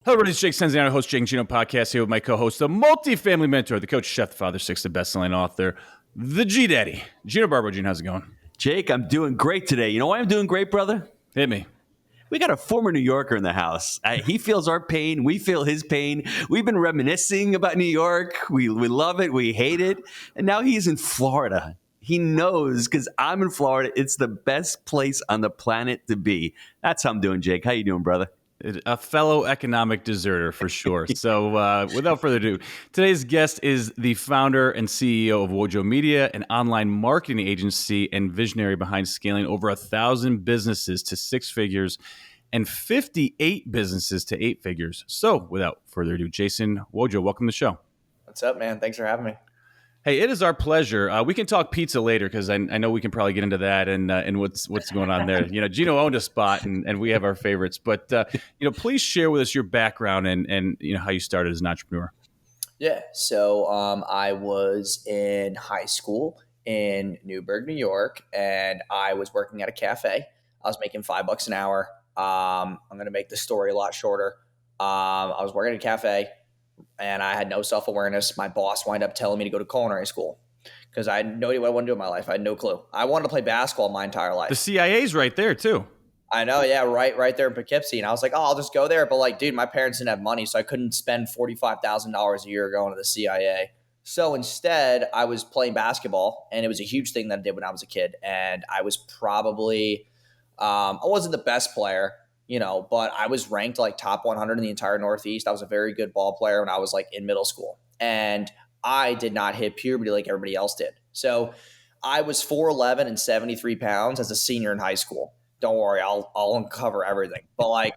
Hello, everybody. It's Jake Senziano, host Jake and Gino podcast here with my co-host, the multi-family mentor, the coach, chef, the father, six, the best-selling author, the G-Daddy, Gino Barbo. Gino, how's it going? Jake, I'm doing great today. You know why I'm doing great, brother? Hit me. We got a former New Yorker in the house. He feels our pain. We feel his pain. We've been reminiscing about New York. We love it. We hate it. And now he's in Florida. He knows because I'm in Florida. It's the best place on the planet to be. That's how I'm doing, Jake. How you doing, brother? A fellow economic deserter for sure. So without further ado, today's guest is the founder and CEO of Wojo Media, an online marketing agency and visionary behind scaling over 1,000 businesses to six figures and 58 businesses to eight figures. So without further ado, Jason Wojo, welcome to the show. What's up, man? Thanks for having me. Hey, it is our pleasure. We can talk pizza later because I know we can probably get into that and what's going on there. You know, Gino owned a spot and we have our favorites. But, please share with us your background and how you started as an entrepreneur. Yeah. So I was in high school in Newburgh, New York, and I was working at a cafe. I was making $5 an hour. I'm going to make the story a lot shorter. I was working at a cafe. And I had no self-awareness. My boss wound up telling me to go to culinary school because I had no idea what I wanted to do in my life. I had no clue. I wanted to play basketball my entire life. The CIA's right there too. I know, yeah, right there in Poughkeepsie. And I was like, I'll just go there. But like, dude, my parents didn't have money, so I couldn't spend $45,000 a year going to the CIA. So instead, I was playing basketball, and it was a huge thing that I did when I was a kid. And I was probably, I wasn't the best player, but I was ranked like top 100 in the entire Northeast. I was a very good ball player when I was like in middle school. And I did not hit puberty like everybody else did. So I was 4'11" and 73 pounds as a senior in high school. Don't worry, I'll uncover everything. But like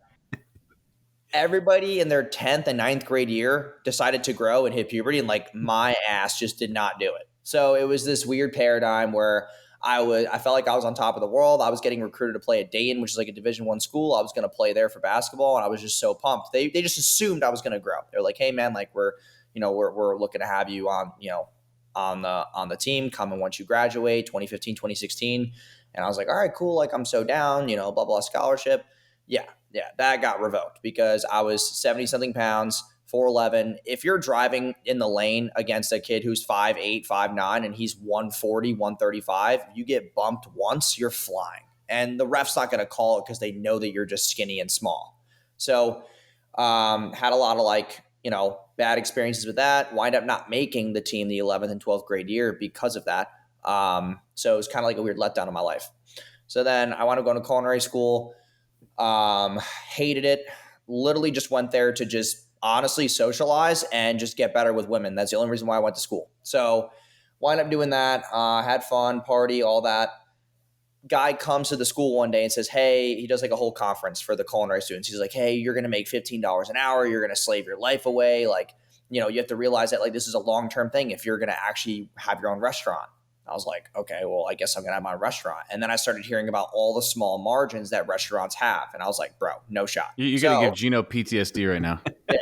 everybody in their 10th and 9th grade year decided to grow and hit puberty, and like my ass just did not do it. So it was this weird paradigm where I felt like I was on top of the world. I was getting recruited to play at Dayton, which is like a Division I school. I was going to play there for basketball, and I was just so pumped. They just assumed I was going to grow. They're like, "Hey, man, like we're looking to have you on the team coming once you graduate, 2015, 2016." And I was like, "All right, cool. Like I'm so down, blah blah scholarship." Yeah, that got revoked because I was 70 something pounds. 4'11". If you're driving in the lane against a kid who's 5'8", 5'9", and he's 140, 135, you get bumped once, you're flying. And the ref's not going to call it because they know that you're just skinny and small. So had a lot of bad experiences with that. Wind up not making the team the 11th and 12th grade year because of that. So it was kind of like a weird letdown in my life. So then I wound up going to culinary school. Hated it. Literally just went there to just honestly socialize and just get better with women. That's the only reason why I went to school. So wind up doing that, had fun, party, all that. Guy comes to the school one day and says, hey, he does like a whole conference for the culinary students. He's like, hey, you're going to make $15 an hour. You're going to slave your life away. Like, you have to realize that like this is a long-term thing if you're going to actually have your own restaurant. I was like, okay, well, I guess I'm going to have my restaurant. And then I started hearing about all the small margins that restaurants have. And I was like, bro, no shot. You got to give Gino PTSD right now. Yeah.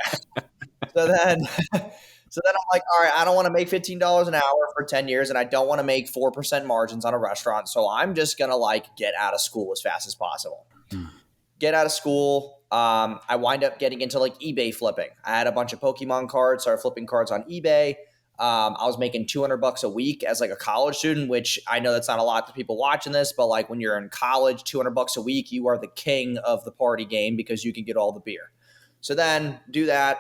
So then I'm like, all right, I don't want to make $15 an hour for 10 years. And I don't want to make 4% margins on a restaurant. So I'm just going to get out of school as fast as possible. Get out of school. I wind up getting into eBay flipping. I had a bunch of Pokemon cards, started flipping cards on eBay. I was making $200 a week as a college student, which I know that's not a lot to people watching this, but when you're in college, $200 a week, you are the king of the party game because you can get all the beer. So then do that,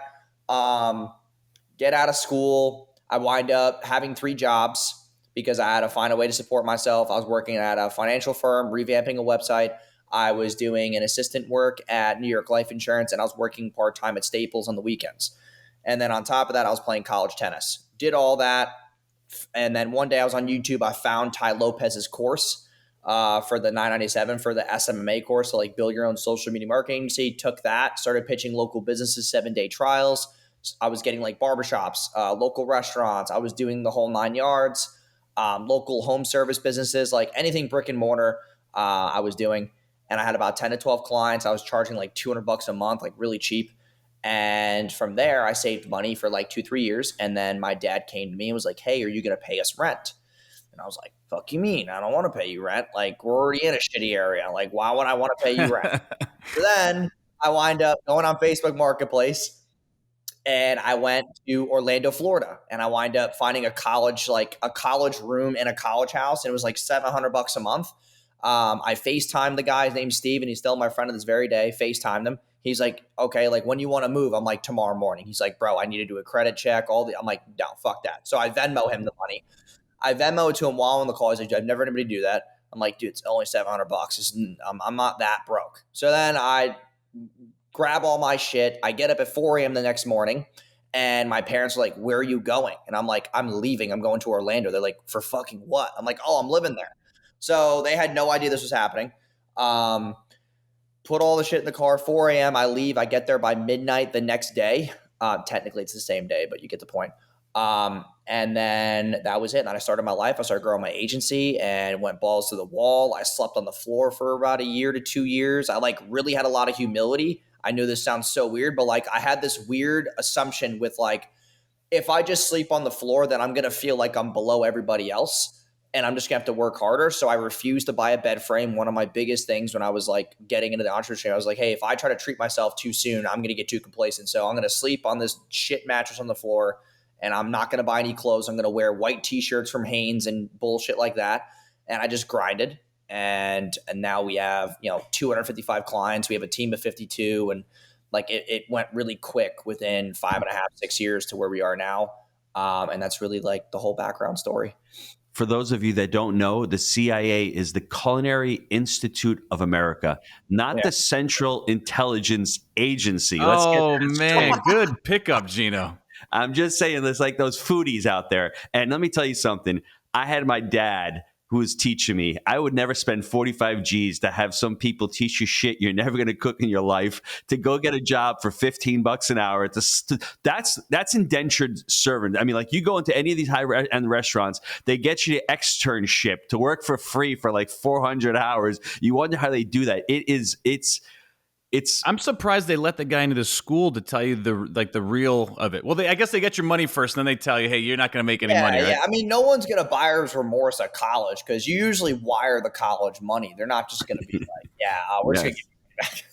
get out of school. I wind up having 3 jobs because I had to find a way to support myself. I was working at a financial firm, revamping a website. I was doing an assistant work at New York Life Insurance, and I was working part-time at Staples on the weekends. And then on top of that, I was playing college tennis. Did all that. And then one day I was on YouTube. I found Ty Lopez's course for the 997 for the SMMA course. So build your own social media marketing agency. Took that, started pitching local businesses, 7-day trials. I was getting barbershops, local restaurants. I was doing the whole 9 yards, local home service businesses, anything brick and mortar I was doing. And I had about 10 to 12 clients. I was charging $200 a month, really cheap. And from there, I saved money for 2-3 years. And then my dad came to me and was like, hey, are you going to pay us rent? And I was like, fuck you mean? I don't want to pay you rent. We're already in a shitty area. Why would I want to pay you rent? So then I wind up going on Facebook Marketplace, and I went to Orlando, Florida, and I wind up finding a college room in a college house, and it was like $700 a month. I FaceTimed the guy. His name's Steve, and he's still my friend to this very day. FaceTimed him. He's like, okay, like when you want to move? I'm like, tomorrow morning. He's like, bro, I need to do a credit check. I'm like, no, fuck that. So I Venmo him the money. I Venmo it to him while on the call. He's like, I've never had anybody do that. I'm like, dude, it's only $700. I'm not that broke. So then I grab all my shit. I get up at 4 a.m. the next morning, and my parents are like, where are you going? And I'm like, I'm leaving. I'm going to Orlando. They're like, for fucking what? I'm like, oh, I'm living there. So they had no idea this was happening. Put all the shit in the car. 4 a.m. I leave. I get there by midnight the next day. Technically, it's the same day, but you get the point. And then that was it. And then I started my life. I started growing my agency and went balls to the wall. I slept on the floor for about a year to 2 years. I like really had a lot of humility. I know this sounds so weird, but like I had this weird assumption with like, if I just sleep on the floor, then I'm going to feel like I'm below everybody else. And I'm just gonna have to work harder. So I refused to buy a bed frame. One of my biggest things when I was like getting into the entrepreneurship, I was like, hey, if I try to treat myself too soon, I'm gonna get too complacent. So I'm gonna sleep on this shit mattress on the floor, and I'm not gonna buy any clothes. I'm gonna wear white t-shirts from Hanes and bullshit like that. And I just grinded. And now we have, 255 clients. We have a team of 52, and like it went really quick within 5.5, 6 years to where we are now. And that's really like the whole background story. For those of you that don't know, the CIA is the Culinary Institute of America, not the Central Intelligence Agency. Let's get Oh, that man. straight. Good pickup, Gino. I'm just saying, there's like those foodies out there. And let me tell you something. I had my dad who was teaching me. I would never spend 45 G's to have some people teach you shit you're never going to cook in your life, to go get a job for $15 an hour. That's indentured servant. I mean, like you go into any of these high-end restaurants, they get you to externship, to work for free for like 400 hours. You wonder how they do that. I'm surprised they let the guy into the school to tell you the real of it. Well, I guess they get your money first, and then they tell you, hey, you're not going to make any money, right? Yeah, I mean, no one's going to buyer's remorse at college because you usually wire the college money. They're not just going to be like, we're just going to give you money back.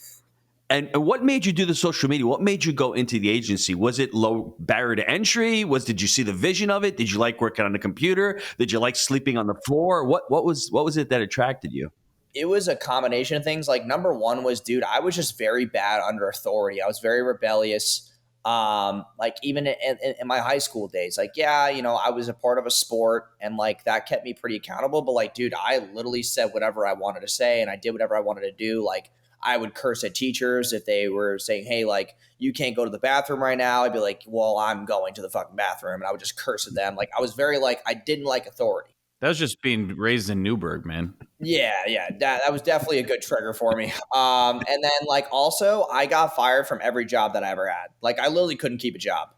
And what made you do the social media? What made you go into the agency? Was it low barrier to entry? Did you see the vision of it? Did you like working on the computer? Did you like sleeping on the floor? What was it that attracted you? It was a combination of things. Like number one was, dude, I was just very bad under authority. I was very rebellious. Like even in my high school days, like, I was a part of a sport and like that kept me pretty accountable. But like, dude, I literally said whatever I wanted to say and I did whatever I wanted to do. Like I would curse at teachers if they were saying, hey, like you can't go to the bathroom right now. I'd be like, well, I'm going to the fucking bathroom. And I would just curse at them. Like I was very like, I didn't like authority. That was just being raised in Newburgh, man. Yeah, that was definitely a good trigger for me. And then like also I got fired from every job that I ever had. Like I literally couldn't keep a job.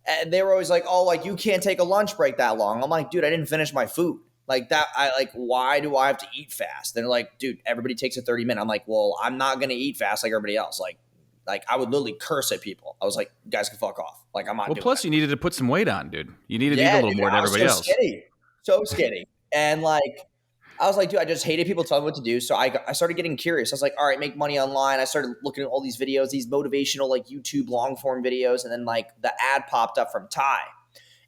And they were always like, oh, like you can't take a lunch break that long. I'm like, dude, I didn't finish my food. Like that, why do I have to eat fast? They're like, dude, everybody takes a 30-minute. I'm like, well, I'm not gonna eat fast like everybody else. Like I would literally curse at people. I was like, you guys can fuck off. Like I'm not. Well, doing plus that. you needed to put some weight on, dude. You needed to eat a little more than everybody else. So skinny. And like, I was like, dude, I just hated people telling me what to do. So I started getting curious. I was like, all right, make money online. I started looking at all these videos, these motivational like YouTube long form videos. And then like the ad popped up from Ty.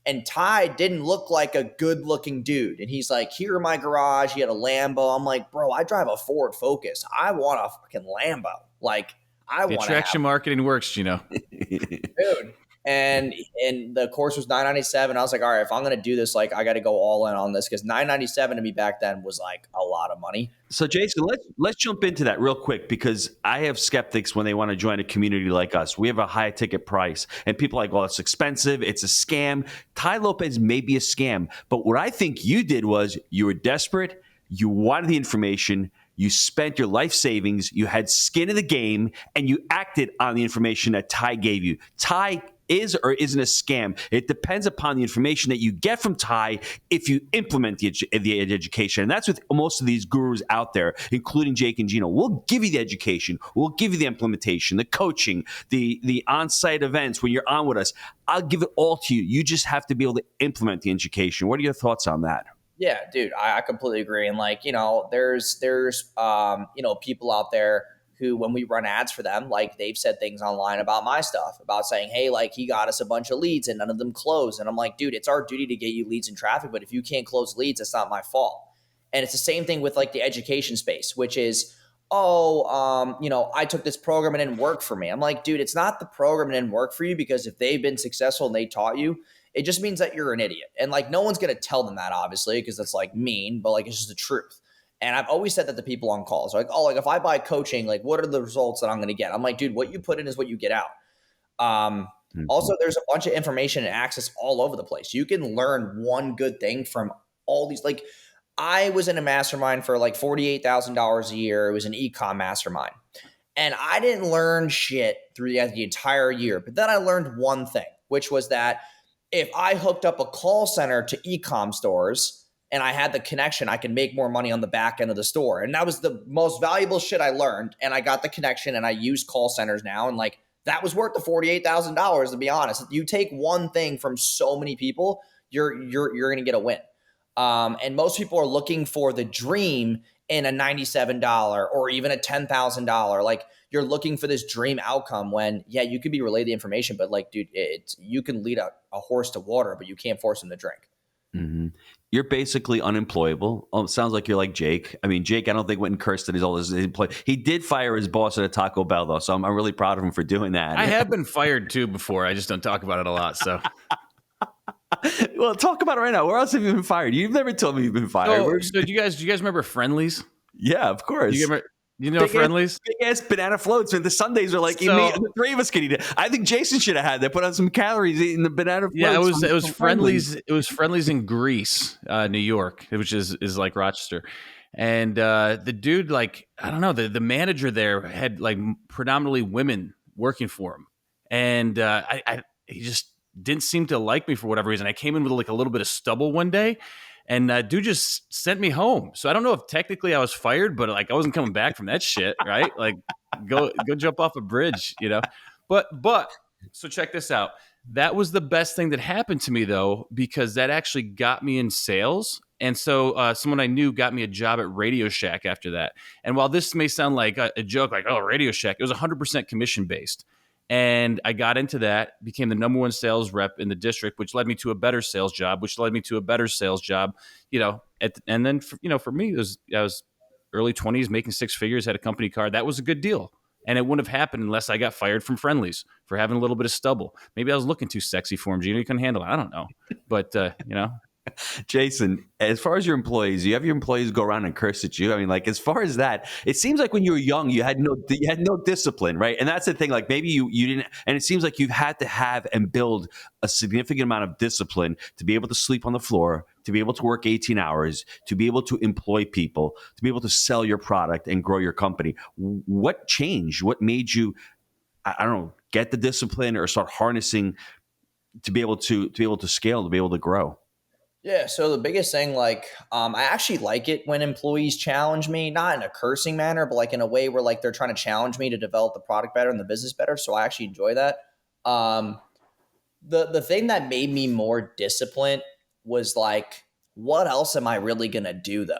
And Ty didn't look like a good looking dude. And he's like, here in my garage, he had a Lambo. I'm like, bro, I drive a Ford Focus. I want a fucking Lambo. Like I want to attraction marketing works, Gino. Dude. And the course was $997. I was like, all right, if I'm going to do this, like I got to go all in on this because $997 to me back then was like a lot of money. So Jason, let's jump into that real quick because I have skeptics when they want to join a community like us. We have a high ticket price and people are like, well, it's expensive. It's a scam. Ty Lopez may be a scam. But what I think you did was you were desperate. You wanted the information. You spent your life savings. You had skin in the game and you acted on the information that Ty gave you. Ty is or isn't a scam. It depends upon the information that you get from Ty if you implement the education. And that's with most of these gurus out there, including Jake and Gino. We'll give you the education. We'll give you the implementation, the coaching, the on-site events when you're on with us. I'll give it all to you. You just have to be able to implement the education. What are your thoughts on that? Yeah, dude, I completely agree. And like, there's people out there who, when we run ads for them, like they've said things online about my stuff, about saying, hey, like he got us a bunch of leads and none of them closed. And I'm like, dude, it's our duty to get you leads and traffic, but if you can't close leads, it's not my fault. And it's the same thing with like the education space, which is, I took this program and it didn't work for me. I'm like, dude, it's not the program and it didn't work for you, because if they've been successful and they taught you, it just means that you're an idiot. And like, no one's going to tell them that, obviously, because that's like mean, but like, it's just the truth. And I've always said that to people on calls, like, oh, like if I buy coaching, like what are the results that I'm going to get? I'm like, dude, what you put in is what you get out. Also, there's a bunch of information and access all over the place. You can learn one good thing from all these. Like, I was in a mastermind for like $48,000 a year. It was an ecom mastermind. And I didn't learn shit through the entire year. But then I learned one thing, which was that if I hooked up a call center to ecom stores and I had the connection, I could make more money on the back end of the store. And that was the most valuable shit I learned. And I got the connection and I use call centers now. And like, that was worth the $48,000, to be honest. You take one thing from so many people, you're going to get a win. And most people are looking for the dream in a $97 or even a $10,000. Like, you're looking for this dream outcome when, yeah, you could be relayed the information, but like, dude, you can lead a horse to water, but you can't force him to drink. Mm-hmm. You're basically unemployable. Oh, it sounds like you're like Jake. I mean, Jake, I don't think went and cursed at his old employee. He did fire his boss at a Taco Bell, though, so I'm really proud of him for doing that. I have been fired too before. I just don't talk about it a lot. So, well, talk about it right now. Where else have you been fired? You've never told me you've been fired. So do you guys remember Friendlies? Yeah, of course. You know Friendlies? Big ass banana floats, and the Sundays are like, the three of us can eat it. I think Jason should have had that. Put on some calories eating the banana floats. Yeah, it was Friendlies. It was Friendlies in Greece, New York, which is like Rochester. And the dude, like, I don't know, the manager there had like predominantly women working for him, and he just didn't seem to like me for whatever reason. I came in with like a little bit of stubble one day. And dude just sent me home. So I don't know if technically I was fired, but like I wasn't coming back from that shit, right? Like go jump off a bridge, you know? But so check this out. That was the best thing that happened to me though, because that actually got me in sales. And so someone I knew got me a job at Radio Shack after that. And while this may sound like a joke, like, oh, Radio Shack, it was 100% commission based. And I got into that, became the number one sales rep in the district, which led me to a better sales job, and then, for me, I was early 20s, making six figures, had a company car. That was a good deal. And it wouldn't have happened unless I got fired from Friendlies for having a little bit of stubble. Maybe I was looking too sexy for him, Gino. You couldn't handle it. I don't know. But, Jason, as far as your employees, you have your employees go around and curse at you. I mean, like, as far as that, it seems like when you were young, you had no discipline, right? And that's the thing. Like, maybe you didn't. And it seems like you've had to have and build a significant amount of discipline to be able to sleep on the floor, to be able to work 18 hours, to be able to employ people, to be able to sell your product and grow your company. What changed? What made you, I don't know, get the discipline or start harnessing to be able to scale, to be able to grow? Yeah. So the biggest thing, like, I actually like it when employees challenge me, not in a cursing manner, but like in a way where like they're trying to challenge me to develop the product better and the business better. So I actually enjoy that. The thing that made me more disciplined was like, what else am I really going to do though?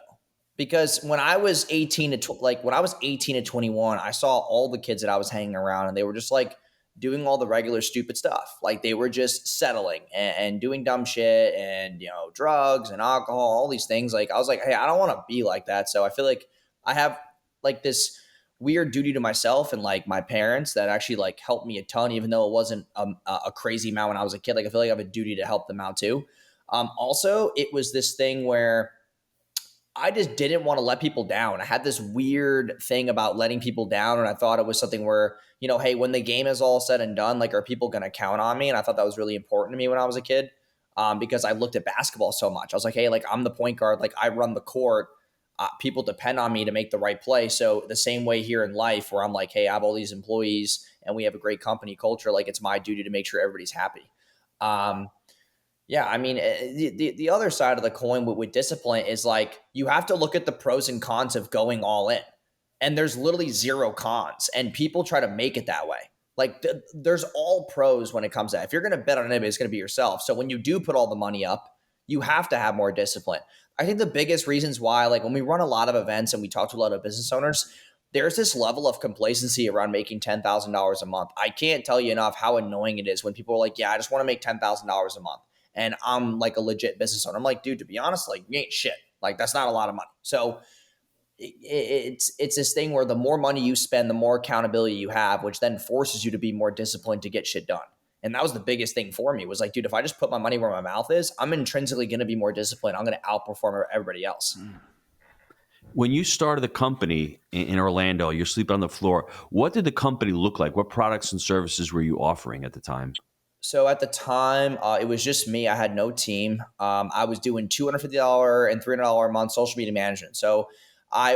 Because when I was 18 to 21, I saw all the kids that I was hanging around and they were just like doing all the regular stupid stuff. Like they were just settling and doing dumb shit and, drugs and alcohol, all these things. Like I was like, hey, I don't want to be like that. So I feel like I have like this weird duty to myself and like my parents that actually like helped me a ton, even though it wasn't a crazy amount when I was a kid. Like I feel like I have a duty to help them out too. Also, it was this thing where I just didn't want to let people down. I had this weird thing about letting people down. And I thought it was something where, hey, when the game is all said and done, like, are people going to count on me? And I thought that was really important to me when I was a kid, because I looked at basketball so much. I was like, hey, like I'm the point guard, like I run the court. People depend on me to make the right play. So the same way here in life where I'm like, hey, I have all these employees and we have a great company culture. Like it's my duty to make sure everybody's happy. Yeah, I mean, the other side of the coin with discipline is like you have to look at the pros and cons of going all in. And there's literally zero cons. And people try to make it that way. Like there's all pros when it comes to that. If you're going to bet on anybody, it's going to be yourself. So when you do put all the money up, you have to have more discipline. I think the biggest reasons why, like when we run a lot of events and we talk to a lot of business owners, there's this level of complacency around making $10,000 a month. I can't tell you enough how annoying it is when people are like, yeah, I just want to make $10,000 a month. And I'm like a legit business owner. I'm like, dude, to be honest, like you ain't shit. Like that's not a lot of money. So it's this thing where the more money you spend, the more accountability you have, which then forces you to be more disciplined to get shit done. And that was the biggest thing for me was like, dude, if I just put my money where my mouth is, I'm intrinsically going to be more disciplined. I'm going to outperform everybody else. When you started the company in Orlando, you're sleeping on the floor. What did the company look like? What products and services were you offering at the time? So at the time, it was just me. I had no team. I was doing $250 and $300 a month social media management. So I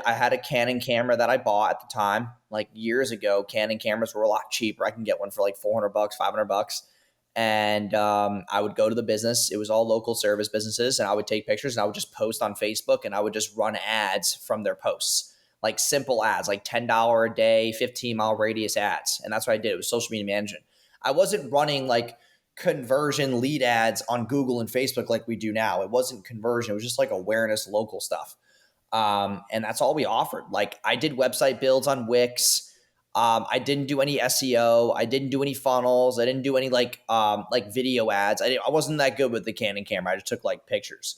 had a Canon camera that I bought at the time, like years ago. Canon cameras were a lot cheaper. I can get one for like $400, $500. And I would go to the business. It was all local service businesses. And I would take pictures and I would just post on Facebook and I would just run ads from their posts, like simple ads, like $10 a day, 15-mile radius ads. And that's what I did. It was social media management. I wasn't running like conversion lead ads on Google and Facebook like we do now. It wasn't conversion. It was just like awareness, local stuff. And that's all we offered. Like I did website builds on Wix. I didn't do any SEO. I didn't do any funnels. I didn't do any like video ads. I wasn't that good with the Canon camera. I just took like pictures.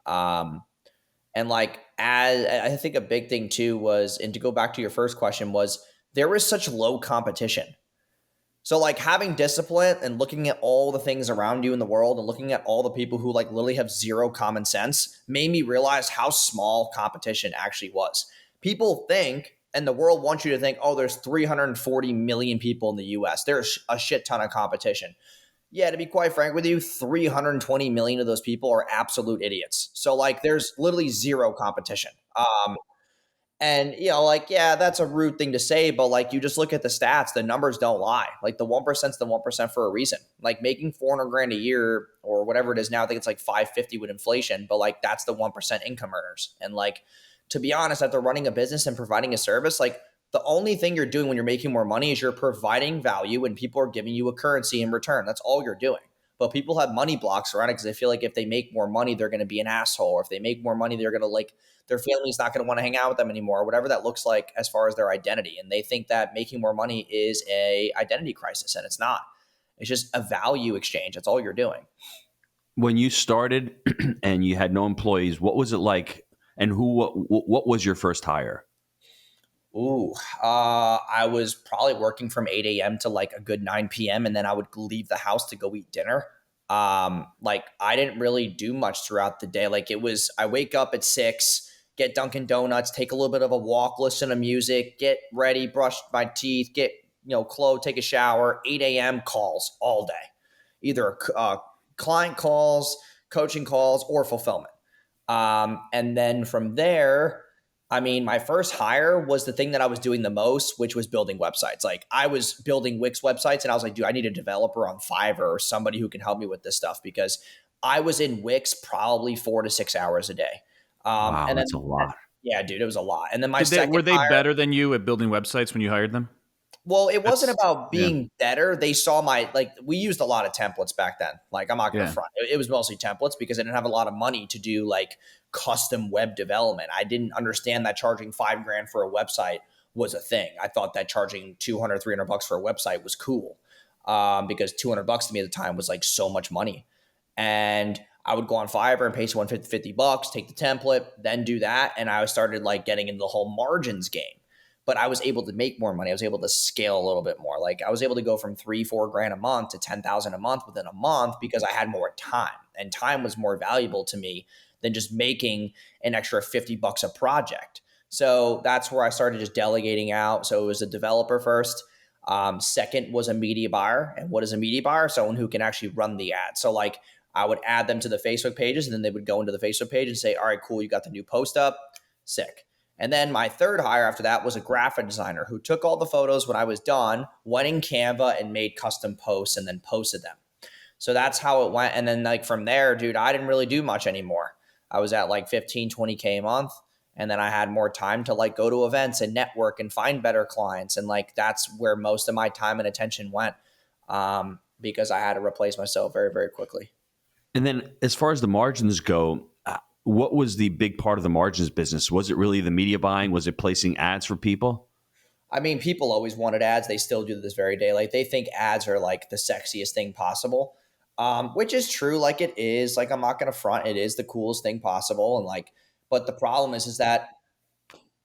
And like as I think a big thing too was, and to go back to your first question was there was such low competition. So like having discipline and looking at all the things around you in the world and looking at all the people who like literally have zero common sense made me realize how small competition actually was. People think, and the world wants you to think, oh, there's 340 million people in the US. There's a shit ton of competition. Yeah, to be quite frank with you, 320 million of those people are absolute idiots. So like there's literally zero competition. And, you know, like, yeah, that's a rude thing to say, but like you just look at the stats, the numbers don't lie. Like the 1%'s the 1% for a reason. Like making 400 grand a year or whatever it is now, I think it's like 550 with inflation, but like that's the 1% income earners. And like, to be honest, after running a business and providing a service, like the only thing you're doing when you're making more money is you're providing value and people are giving you a currency in return. That's all you're doing. But people have money blocks around it because they feel like if they make more money, they're going to be an asshole. Or if they make more money, they're going to like their family's not going to want to hang out with them anymore, or whatever that looks like as far as their identity. And they think that making more money is a identity crisis, and it's not. It's just a value exchange. That's all you're doing. When you started and you had no employees, what was it like? And what was your first hire? I was probably working from 8 a.m. to like a good 9 p.m. And then I would leave the house to go eat dinner. Like I didn't really do much throughout the day. Like I wake up at 6, get Dunkin' Donuts, take a little bit of a walk, listen to music, get ready, brush my teeth, get, clothed, take a shower, 8 a.m. calls all day, either client calls, coaching calls, or fulfillment. And then from there, I mean, my first hire was the thing that I was doing the most, which was building websites. Like I was building Wix websites and I was like, dude, I need a developer on Fiverr or somebody who can help me with this stuff because I was in Wix probably 4 to 6 hours a day. Wow, and that's a lot. Yeah, dude, it was a lot. And then Were they better than you at building websites when you hired them? Well, it wasn't about being better. They saw we used a lot of templates back then. Like, I'm not going to front. It was mostly templates because I didn't have a lot of money to do like custom web development. I didn't understand that charging $5,000 for a website was a thing. I thought that charging $200, $300 for a website was cool because $200 to me at the time was like so much money. And I would go on Fiverr and pay someone $50, take the template, then do that. And I started like getting into the whole margins game. But I was able to make more money. I was able to scale a little bit more. Like I was able to go from $3,000-$4,000 a month to $10,000 a month within a month because I had more time, and time was more valuable to me than just making an extra $50 a project. So that's where I started just delegating out. So it was a developer first. Second was a media buyer. And what is a media buyer? Someone who can actually run the ad. So like I would add them to the Facebook pages and then they would go into the Facebook page and say, all right, cool. You got the new post up. Sick. And then my third hire after that was a graphic designer who took all the photos when I was done, went in Canva and made custom posts and then posted them. So that's how it went. And then like from there, dude, I didn't really do much anymore. I was at like 15, 20K a month. And then I had more time to like go to events and network and find better clients. And like, that's where most of my time and attention went because I had to replace myself very, very quickly. And then as far as the margins go, what was the big part of the margins business? Was it really the media buying? Was it placing ads for people? I mean, people always wanted ads. They still do to this very day. Like they think ads are like the sexiest thing possible, which is true. Like it is. Like I'm not going to front. It is the coolest thing possible. And like, but the problem is that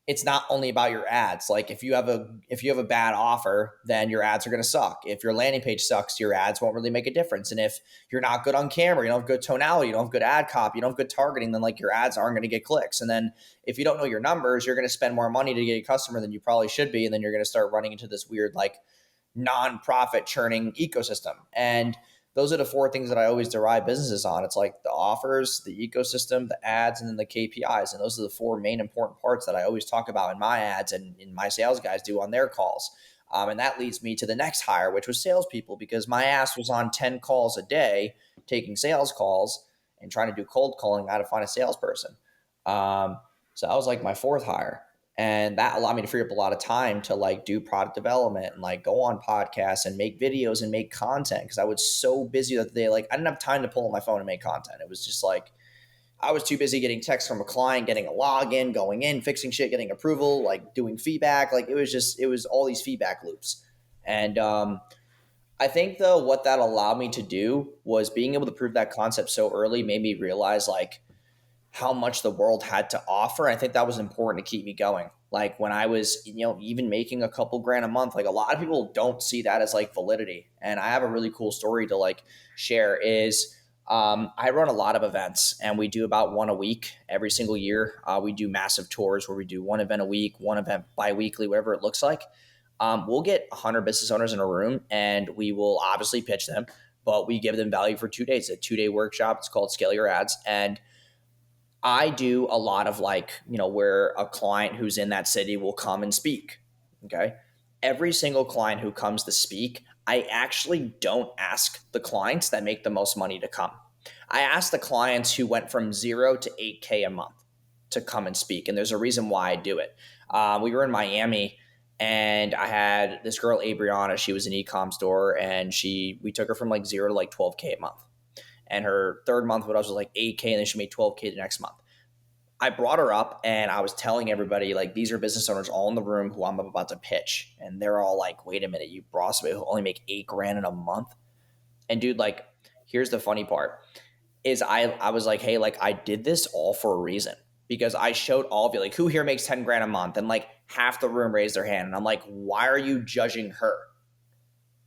it's not only about your ads. Like if you have a bad offer, then your ads are going to suck. If your landing page sucks, your ads won't really make a difference. And if you're not good on camera, you don't have good tonality, you don't have good ad copy, you don't have good targeting, then like your ads aren't going to get clicks. And then if you don't know your numbers, you're going to spend more money to get a customer than you probably should be. And then you're going to start running into this weird like non-profit churning ecosystem. And those are the four things that I always derive businesses on. It's like the offers, the ecosystem, the ads, and then the KPIs. And those are the four main important parts that I always talk about in my ads and in my sales guys do on their calls. And that leads me to the next hire, which was salespeople, because my ass was on 10 calls a day, taking sales calls and trying to do cold calling how to find a salesperson. So that was like my fourth hire. And that allowed me to free up a lot of time to like do product development and like go on podcasts and make videos and make content. Cause I was so busy that day, like I didn't have time to pull up my phone and make content. It was just like, I was too busy getting texts from a client, getting a login, going in, fixing shit, getting approval, like doing feedback. Like it was all these feedback loops. And, I think though, what that allowed me to do was being able to prove that concept so early made me realize like, how much the world had to offer. I think that was important to keep me going. Like when I was, even making a couple grand a month, like a lot of people don't see that as like validity. And I have a really cool story to like share is I run a lot of events and we do about one a week every single year. We do massive tours where we do one event a week, one event bi-weekly, whatever it looks like. We'll get 100 business owners in a room and we will obviously pitch them, but we give them value for 2 days, a 2-day workshop. It's called Scale Your Ads. And I do a lot of like, where a client who's in that city will come and speak. Okay. Every single client who comes to speak, I actually don't ask the clients that make the most money to come. I ask the clients who went from 0 to 8K a month to come and speak. And there's a reason why I do it. We were in Miami and I had this girl, Abriana, she was an e-com store and we took her from like 0 to like 12K a month. And her third month with us was like 8K and then she made 12K the next month. I brought her up and I was telling everybody like, these are business owners all in the room who I'm about to pitch. And they're all like, wait a minute, you brought somebody who only make $8,000 in a month. And dude, like, here's the funny part is I was like, hey, like I did this all for a reason because I showed all of you like who here makes 10 grand a month. And like half the room raised their hand. And I'm like, why are you judging her?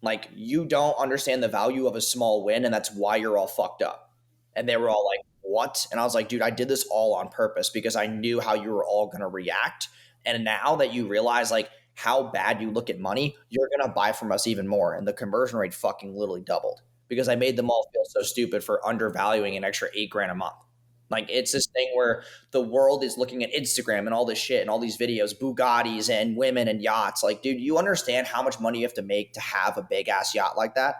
Like you don't understand the value of a small win. And that's why you're all fucked up. And they were all like, what? And I was like, dude, I did this all on purpose because I knew how you were all going to react. And now that you realize like how bad you look at money, you're going to buy from us even more. And the conversion rate fucking literally doubled because I made them all feel so stupid for undervaluing an extra $8,000 a month. Like it's this thing where the world is looking at Instagram and all this shit and all these videos, Bugattis and women and yachts. Like, dude, you understand how much money you have to make to have a big ass yacht like that?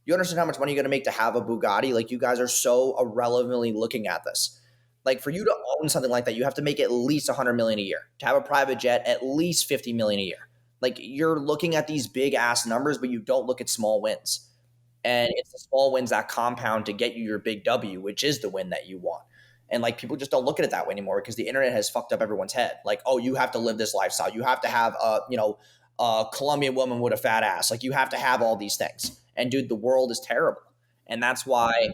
You understand how much money you're going to make to have a Bugatti? Like you guys are so irrelevantly looking at this. Like for you to own something like that, you have to make at least 100 million a year. To have a private jet, at least 50 million a year. Like you're looking at these big ass numbers, but you don't look at small wins. And it's the small wins that compound to get you your big W, which is the win that you want. And like people just don't look at it that way anymore because the internet has fucked up everyone's head. Like, oh, you have to live this lifestyle. You have to have a Colombian woman with a fat ass. Like you have to have all these things. And dude, the world is terrible. And that's why,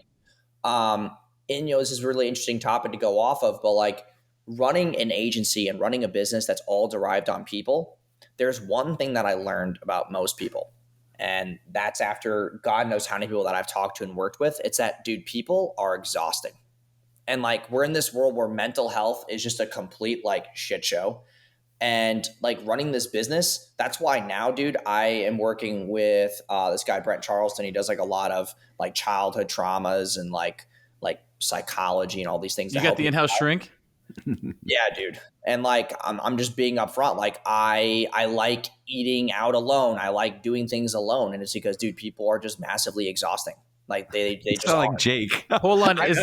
this is a really interesting topic to go off of, but like running an agency and running a business that's all derived on people, there's one thing that I learned about most people. And that's after God knows how many people that I've talked to and worked with. It's that, dude, people are exhausting. And like, we're in this world where mental health is just a complete like shit show. And like running this business, that's why now, dude, I am working with this guy, Brent Charleston. He does like a lot of like childhood traumas and like psychology and all these things. You got the in-house shrink? Yeah, dude. And like, I'm just being upfront. Like I like eating out alone. I like doing things alone. And it's because, dude, people are just massively exhausting. Like they just sound like Jake. Hold on, is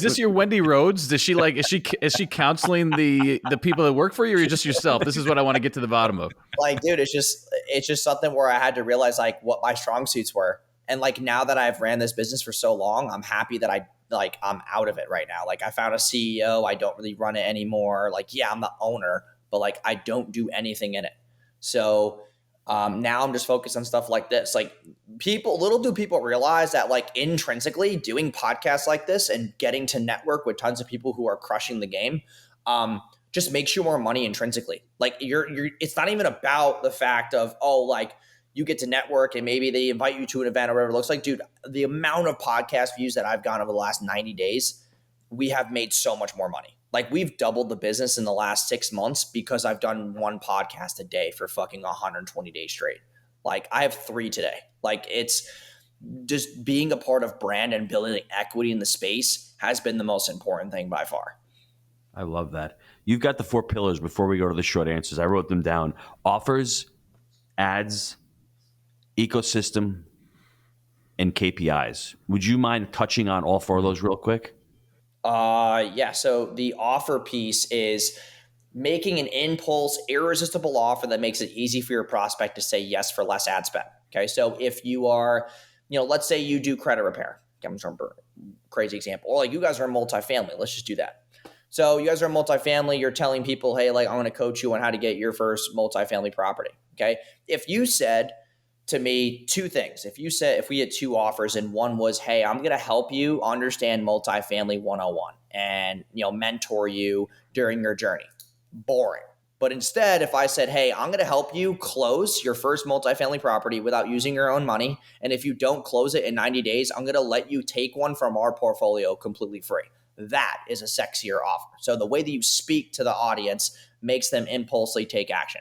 this your Wendy Rhodes? Does she like is she counseling the people that work for you, or just yourself? This is what I want to get to the bottom of. Like, dude, it's just something where I had to realize like what my strong suits were, and like now that I've ran this business for so long, I'm happy that I like I'm out of it right now. Like I found a CEO, I don't really run it anymore. Like, yeah, I'm the owner, but like I don't do anything in it. So now I'm just focused on stuff like this. Like little do people realize that like intrinsically doing podcasts like this and getting to network with tons of people who are crushing the game, just makes you more money intrinsically. Like it's not even about the fact of, oh, like you get to network and maybe they invite you to an event or whatever it looks like. Dude, the amount of podcast views that I've gotten over the last 90 days, we have made so much more money. Like we've doubled the business in the last 6 months because I've done one podcast a day for fucking 120 days straight. Like I have 3 today. Like it's just being a part of brand and building equity in the space has been the most important thing by far. I love that. You've got the 4 pillars before we go to the short answers. I wrote them down. Offers, ads, ecosystem, and KPIs. Would you mind touching on all 4 of those real quick? Yeah. So the offer piece is making an impulse, irresistible offer that makes it easy for your prospect to say yes for less ad spend. Okay. So if you are, let's say you do credit repair. I'm trying to crazy example. Or like you guys are multifamily. Let's just do that. So you guys are multifamily. You're telling people, hey, like I'm going to coach you on how to get your first multifamily property. Okay. If you said to me 2 things, if we had 2 offers and one was, hey, I'm going to help you understand multifamily 101 and, mentor you during your journey. Boring. But instead, if I said, hey, I'm going to help you close your first multifamily property without using your own money. And if you don't close it in 90 days, I'm going to let you take one from our portfolio completely free. That is a sexier offer. So the way that you speak to the audience makes them impulsively take action.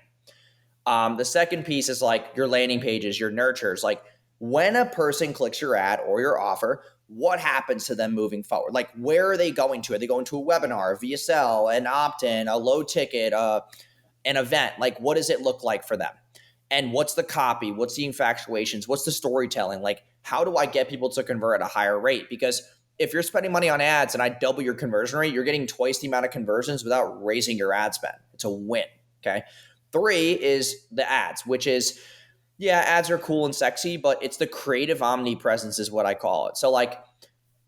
The second piece is like your landing pages, your nurtures. Like when a person clicks your ad or your offer, what happens to them moving forward? Like where are they going to? Are they going to a webinar, a VSL, an opt-in, a low ticket, an event? Like what does it look like for them? And what's the copy? What's the infatuations? What's the storytelling? Like how do I get people to convert at a higher rate? Because if you're spending money on ads and I double your conversion rate, you're getting twice the amount of conversions without raising your ad spend. It's a win. Okay. 3 is the ads, which is, yeah, ads are cool and sexy, but it's the creative omnipresence is what I call it. So like,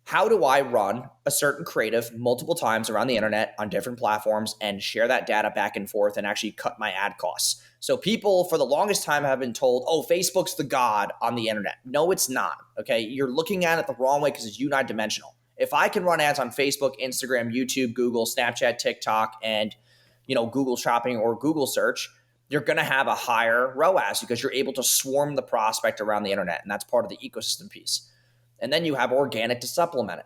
how do I run a certain creative multiple times around the internet on different platforms and share that data back and forth and actually cut my ad costs? So people for the longest time have been told, oh, Facebook's the god on the internet. No, it's not. Okay. You're looking at it the wrong way because it's unidimensional. If I can run ads on Facebook, Instagram, YouTube, Google, Snapchat, TikTok, and Google Shopping or Google search, you're going to have a higher ROAS because you're able to swarm the prospect around the internet. And that's part of the ecosystem piece. And then you have organic to supplement it.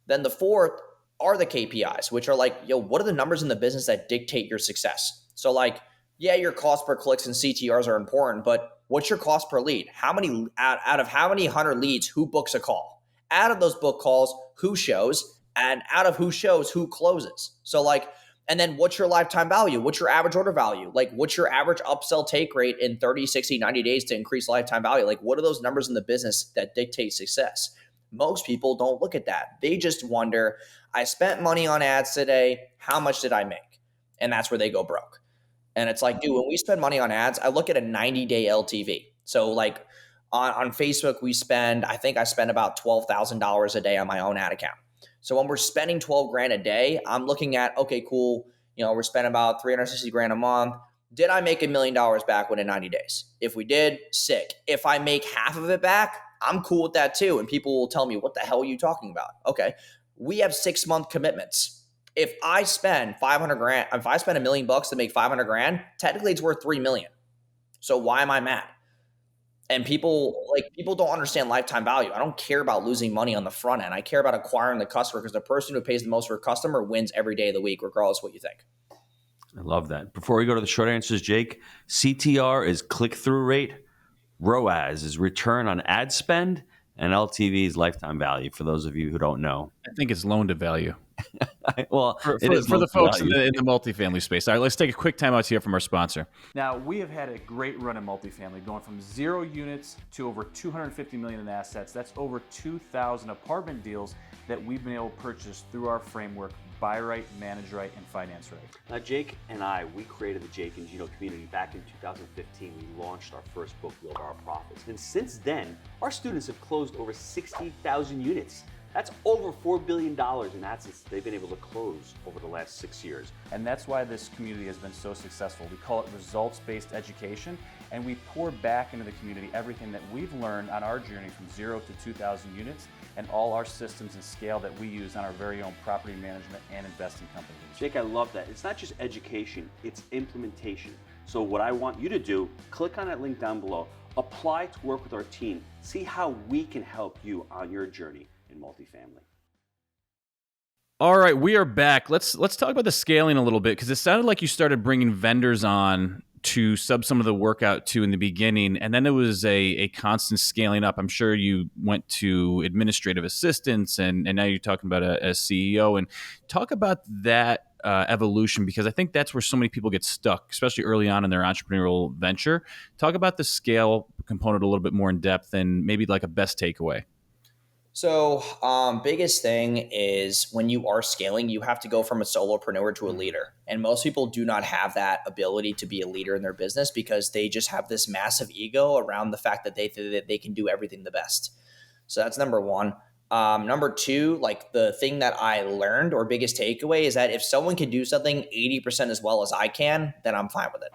Then the 4th are the KPIs, which are like, what are the numbers in the business that dictate your success? So like, yeah, your cost per clicks and CTRs are important, but what's your cost per lead? How many out of how many 100 leads, who books a call? Out of those book calls, who shows? And out of who shows, who closes? So like, and then what's your lifetime value? What's your average order value? Like what's your average upsell take rate in 30, 60, 90 days to increase lifetime value? Like what are those numbers in the business that dictate success? Most people don't look at that. They just wonder, I spent money on ads today. How much did I make? And that's where they go broke. And it's like, dude, when we spend money on ads, I look at a 90-day LTV. So like on Facebook, I think I spend about $12,000 a day on my own ad account. So when we're spending 12 grand a day, I'm looking at, okay, cool. We're spending about 360 grand a month. Did I make $1 million back within 90 days? If we did, sick. If I make half of it back, I'm cool with that too. And people will tell me, what the hell are you talking about? Okay. We have 6-month commitments. If I spend 500 grand, if I spend $1 million to make 500 grand, technically it's worth 3 million. So why am I mad? And people don't understand lifetime value. I don't care about losing money on the front end. I care about acquiring the customer because the person who pays the most for a customer wins every day of the week, regardless of what you think. I love that. Before we go to the short answers, Jake, CTR is click-through rate, ROAS is return on ad spend, and LTV is lifetime value, for those of you who don't know. I think it's loan to value. Well, for the folks in the multifamily space. All right, let's take a quick time out here from our sponsor. Now, we have had a great run in multifamily, going from 0 units to over 250 million in assets. That's over 2,000 apartment deals that we've been able to purchase through our framework, buy right, manage right, and finance right. Now, Jake and I, we created the Jake and Gino community back in 2015. We launched our first book, Build Our Profits. And since then, our students have closed over 60,000 units. That's over $4 billion in assets they've been able to close over the last 6 years. And that's why this community has been so successful. We call it results-based education, and we pour back into the community everything that we've learned on our journey from 0 to 2,000 units and all our systems and scale that we use on our very own property management and investing companies. Jake, I love that. It's not just education, it's implementation. So what I want you to do, click on that link down below, apply to work with our team, see how we can help you on your journey in multifamily. All right, we are back. Let's talk about the scaling a little bit, because it sounded like you started bringing vendors on to sub some of the work out to in the beginning, and then it was a constant scaling up. I'm sure you went to administrative assistants, and now you're talking about a CEO. And talk about that evolution, because I think that's where so many people get stuck, especially early on in their entrepreneurial venture. Talk about the scale component a little bit more in depth, and maybe like a best takeaway. So biggest thing is when you are scaling, you have to go from a solopreneur to a leader. And most people do not have that ability to be a leader in their business because they just have this massive ego around the fact that they can do everything the best. So that's number one. Number two, like the thing that I learned or biggest takeaway is that if someone can do something 80% as well as I can, then I'm fine with it.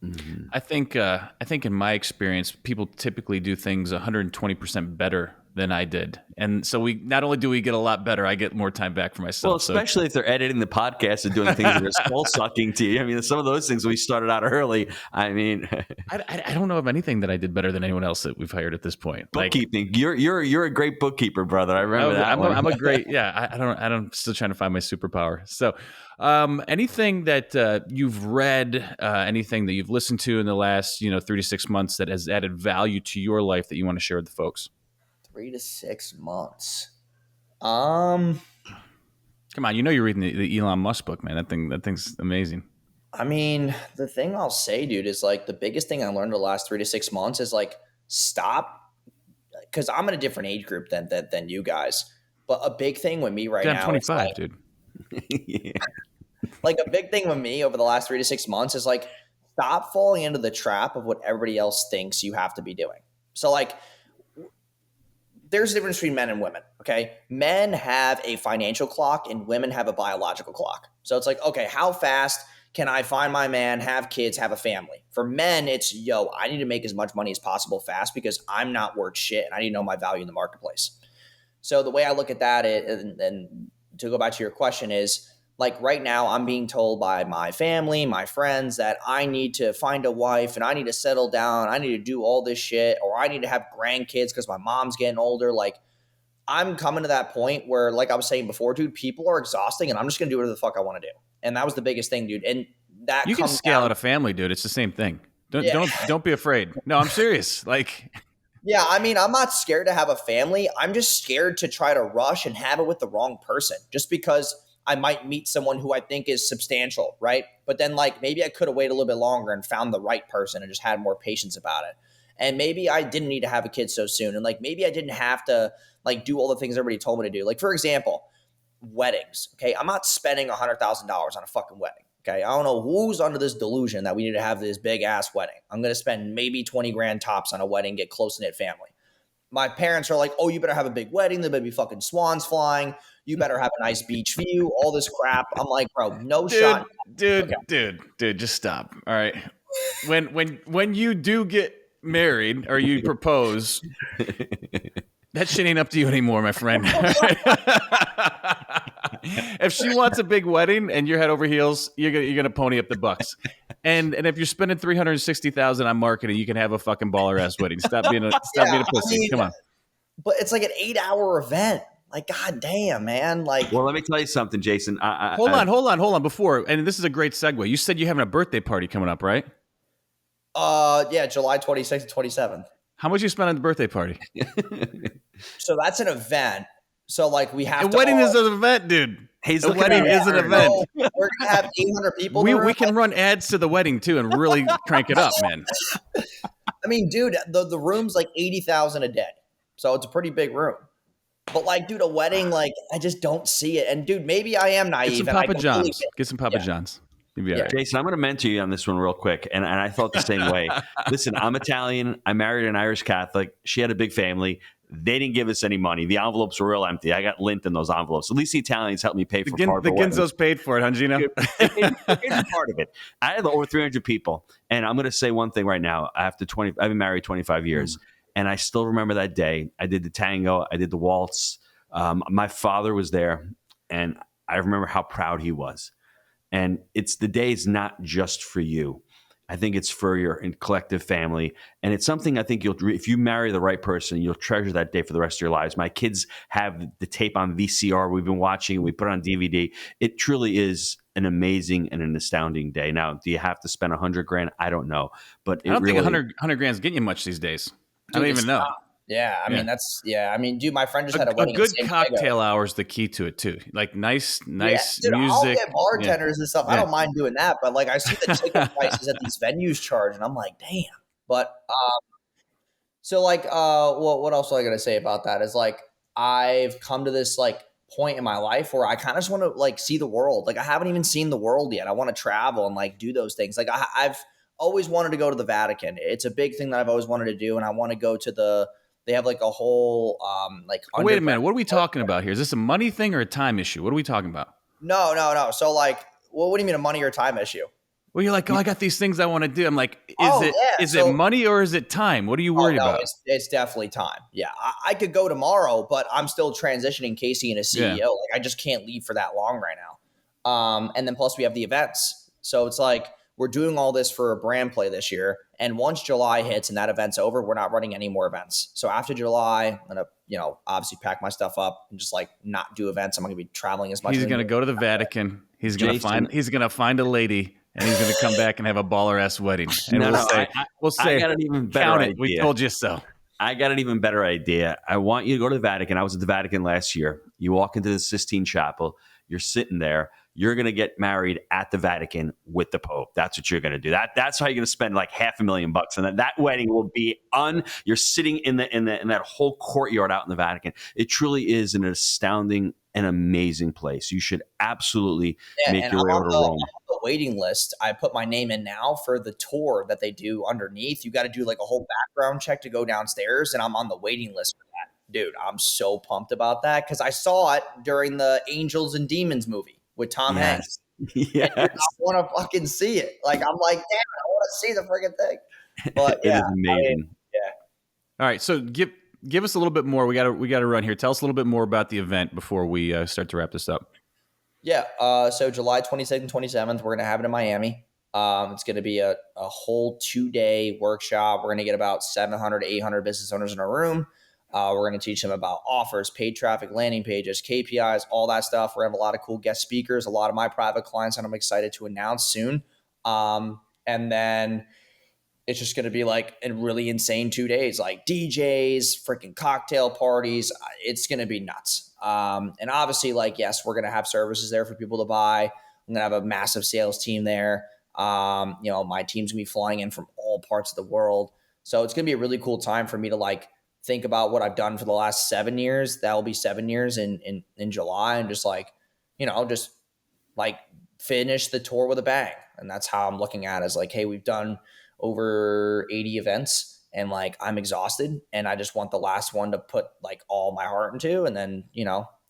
Mm-hmm. I think in my experience, people typically do things 120% better than I did, and so we not only do we get a lot better, I get more time back for myself. Well, especially if they're editing the podcast and doing things that are soul sucking to you. I mean, some of those things we started out early. I mean, I don't know of anything that I did better than anyone else that we've hired at this point. Bookkeeping, you're a great bookkeeper, brother. I remember that. I'm a great I'm still trying to find my superpower. So. Anything that you've read, anything that you've listened to in the last 3 to 6 months that has added value to your life that you want to share with the folks? 3 to 6 months. Come on, you're reading the Elon Musk book, man. That thing's amazing. I mean, the thing I'll say, dude, is like the biggest thing I learned the last 3 to 6 months is like stop, because I'm in a different age group than you guys. But a big thing with me right now, I'm 25, like, dude. Yeah. Like a big thing with me over the last 3 to 6 months is like stop falling into the trap of what everybody else thinks you have to be doing. So like there's a difference between men and women. Okay. Men have a financial clock and women have a biological clock. So it's like, okay, how fast can I find my man, have kids, have a family? For men, it's I need to make as much money as possible fast because I'm not worth shit and I need to know my value in the marketplace. So the way I look at that and to go back to your question is, like right now, I'm being told by my family, my friends that I need to find a wife and I need to settle down. I need to do all this shit, or I need to have grandkids because my mom's getting older. Like I'm coming to that point where, like I was saying before, dude, people are exhausting and I'm just going to do whatever the fuck I want to do. And that was the biggest thing, dude. And that you can scale out a family, dude. It's the same thing. Don't be afraid. No, I'm serious. Like, yeah, I mean, I'm not scared to have a family. I'm just scared to try to rush and have it with the wrong person just because I might meet someone who I think is substantial, right? But then like maybe I could have waited a little bit longer and found the right person and just had more patience about it. And maybe I didn't need to have a kid so soon. And like maybe I didn't have to like do all the things everybody told me to do. Like for example, weddings. Okay. I'm not spending $100,000 on a fucking wedding. Okay. I don't know who's under this delusion that we need to have this big ass wedding. I'm going to spend maybe 20 grand tops on a wedding, get close knit family. My parents are like, oh, you better have a big wedding. There better be fucking swans flying. You better have a nice beach view, all this crap. I'm like, bro, no shot. Dude, just stop. All right. When you do get married or you propose, that shit ain't up to you anymore, my friend. If she wants a big wedding and you're head over heels, you're gonna pony up the bucks. And if you're spending $360,000 on marketing, you can have a fucking baller ass wedding. Stop being a pussy. I mean, come on. But it's like an 8-hour event. Like, god damn, man. Like, well, let me tell you something, Jason. Hold on. Before, and this is a great segue. You said you're having a birthday party coming up, right? Yeah, July 26th and 27th. How much you spend on the birthday party? So that's an event. So like we have a wedding is an event, dude. The wedding is an event. We're gonna have 800 people. We can run ads to the wedding too and really crank it up, man. I mean, dude, the room's like 80,000 a day, so it's a pretty big room. But like, dude, a wedding, like I just don't see it. And dude, maybe I am naive. Get some Papa John's. Right. Jason, I'm going to mentor you on this one real quick. And I thought the same way. Listen, I'm Italian. I married an Irish Catholic. She had a big family. They didn't give us any money. The envelopes were real empty. I got lint in those envelopes. At least the Italians helped me pay for part of The the wedding. Ginzo's paid for it, huh, Gino? It's part of it. I had over 300 people. And I'm going to say one thing right now. I've been married 25 years. And I still remember that day. I did the tango. I did the waltz. My father was there. And I remember how proud he was. And the day is not just for you. I think it's for your collective family. And it's something I think if you marry the right person, you'll treasure that day for the rest of your lives. My kids have the tape on VCR. We've been watching. We put it on DVD. It truly is an amazing and an astounding day. Now, do you have to spend $100,000? I don't know. But I don't think 100 grand's getting you much these days. I don't even know. Yeah, I mean, dude, my friend just had a wedding. A good cocktail hour is the key to it too. Like nice dude, music. I'll get bartenders and stuff. I don't mind doing that, but like I see the ticket prices that these venues charge, and I'm like, damn. But so like, what else was I gonna say about that? Is like I've come to this like point in my life where I kind of just want to like see the world. Like I haven't even seen the world yet. I want to travel and like do those things. Like I've always wanted to go to the Vatican. It's a big thing that I've always wanted to do, and I want to go to They have like a whole wait a minute. What are we talking about here? Is this a money thing or a time issue? What are we talking about? No. So like, well, what do you mean a money or time issue? Well, you're like, I got these things I want to do. I'm like, is it money or is it time? What are you worried about? It's definitely time. Yeah. I could go tomorrow, but I'm still transitioning Casey into CEO. Yeah. Like I just can't leave for that long right now. And then plus we have the events. So it's like, we're doing all this for a brand play this year. And once July hits and that event's over, we're not running any more events. So after July, I'm going to, obviously pack my stuff up and just like not do events. I'm not going to be traveling as much. He's going to go to the Vatican. He's going to find a lady and he's going to come back and have a baller ass wedding. And we'll say, I got an even better idea. We told you so. I got an even better idea. I want you to go to the Vatican. I was at the Vatican last year. You walk into the Sistine Chapel. You're sitting there. You're going to get married at the Vatican with the Pope. That's what you're going to do. That's how you're going to spend like $500,000. And that wedding will be you're sitting in that whole courtyard out in the Vatican. It truly is an astounding and amazing place. You should absolutely make your way over to Rome. On the waiting list. I put my name in now for the tour that they do underneath. You got to do like a whole background check to go downstairs. And I'm on the waiting list for that. Dude, I'm so pumped about that because I saw it during the Angels and Demons movie with Tom Hanks. Yes. I want to fucking see it. Like, I'm like, damn, I want to see the freaking thing. But it is amazing. All right. So give us a little bit more. We got to run here. Tell us a little bit more about the event before we start to wrap this up. Yeah. So July 26th and 27th, we're going to have it in Miami. It's going to be a whole 2-day workshop. We're going to get about 700 to 800 business owners in a room. We're going to teach them about offers, paid traffic, landing pages, KPIs, all that stuff. We're going to have a lot of cool guest speakers, a lot of my private clients that I'm excited to announce soon. And then it's just going to be like a really insane 2 days, like DJs, freaking cocktail parties. It's going to be nuts. And obviously, like, yes, we're going to have services there for people to buy. I'm going to have a massive sales team there. My team's going to be flying in from all parts of the world. So it's going to be a really cool time for me to like think about what I've done for the last 7 years. That will be 7 years in July, and just like, just like finish the tour with a bang. And that's how I'm looking at it, is like, hey, we've done over 80 events and like I'm exhausted and I just want the last one to put like all my heart into, and then,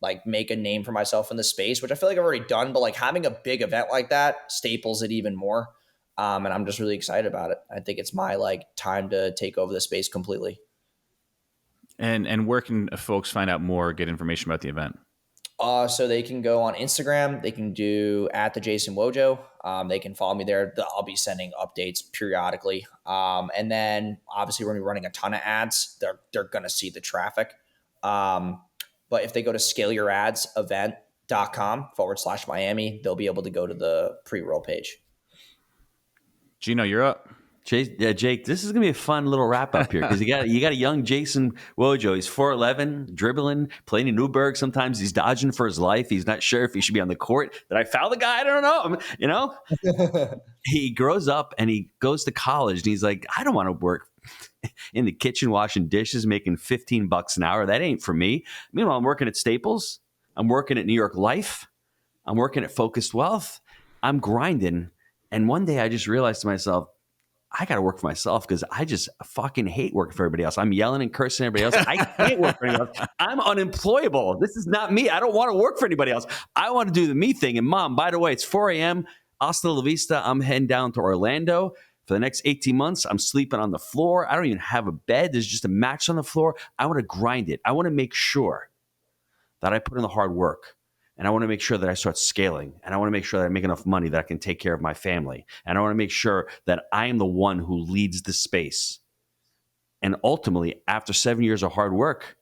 like make a name for myself in the space, which I feel like I've already done, but like having a big event like that staples it even more. And I'm just really excited about it. I think it's my like time to take over the space completely. And where can folks find out more, get information about the event? So they can go on Instagram. They can do @theJasonWojo. They can follow me there. I'll be sending updates periodically. And then obviously we're going to be running a ton of ads. They're going to see the traffic. But if they go to scaleyouradsedevent.com/Miami, they'll be able to go to the pre-roll page. Gino, you're up. Jake, this is gonna be a fun little wrap up here because you got a young Jason Wojo. He's 4'11", dribbling, playing in Newburgh. Sometimes he's dodging for his life. He's not sure if he should be on the court. Did I foul the guy? I don't know. He grows up and he goes to college and he's like, I don't want to work in the kitchen washing dishes, making $15 an hour. That ain't for me. Meanwhile, I'm working at Staples. I'm working at New York Life. I'm working at Focused Wealth. I'm grinding. And one day I just realized to myself, I got to work for myself because I just fucking hate working for everybody else. I'm yelling and cursing everybody else. I can't work for anybody else. I'm unemployable. This is not me. I don't want to work for anybody else. I want to do the me thing. And Mom, by the way, it's 4 a.m. Hasta la vista. I'm heading down to Orlando for the next 18 months. I'm sleeping on the floor. I don't even have a bed. There's just a mattress on the floor. I want to grind it. I want to make sure that I put in the hard work. And I want to make sure that I start scaling. And I want to make sure that I make enough money that I can take care of my family. And I want to make sure that I am the one who leads the space. And ultimately, after 7 years of hard work,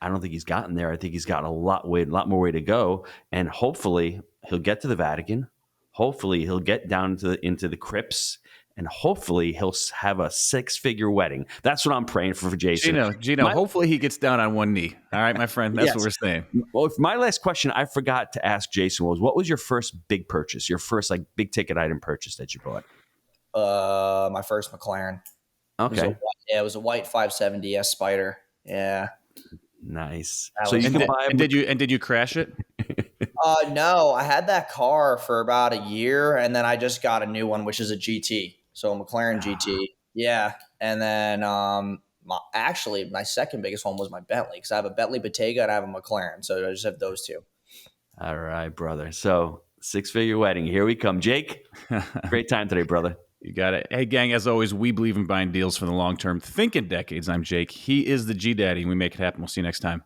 I don't think he's gotten there. I think he's got a lot more way to go. And hopefully, he'll get to the Vatican. Hopefully, he'll get down into the crypts. And hopefully, he'll have a 6-figure wedding. That's what I'm praying for Jason. Gino, hopefully he gets down on one knee. All right, my friend. That's what we're saying. Well, my last question I forgot to ask Jason was, what was your first big purchase, your first like big ticket item purchase that you bought? My first McLaren. Okay. It was a white 570S Spider. Yeah. Nice. That So was you cool. could buy Did you crash it? No, I had that car for about a year, and then I just got a new one, which is a GT. So a McLaren GT. Yeah. And then my second biggest one was my Bentley, because I have a Bentley Bottega and I have a McLaren. So I just have those two. All right, brother. So 6-figure wedding. Here we come. Jake, great time today, brother. You got it. Hey, gang, as always, we believe in buying deals for the long term. Think in decades. I'm Jake. He is the G Daddy, and we make it happen. We'll see you next time.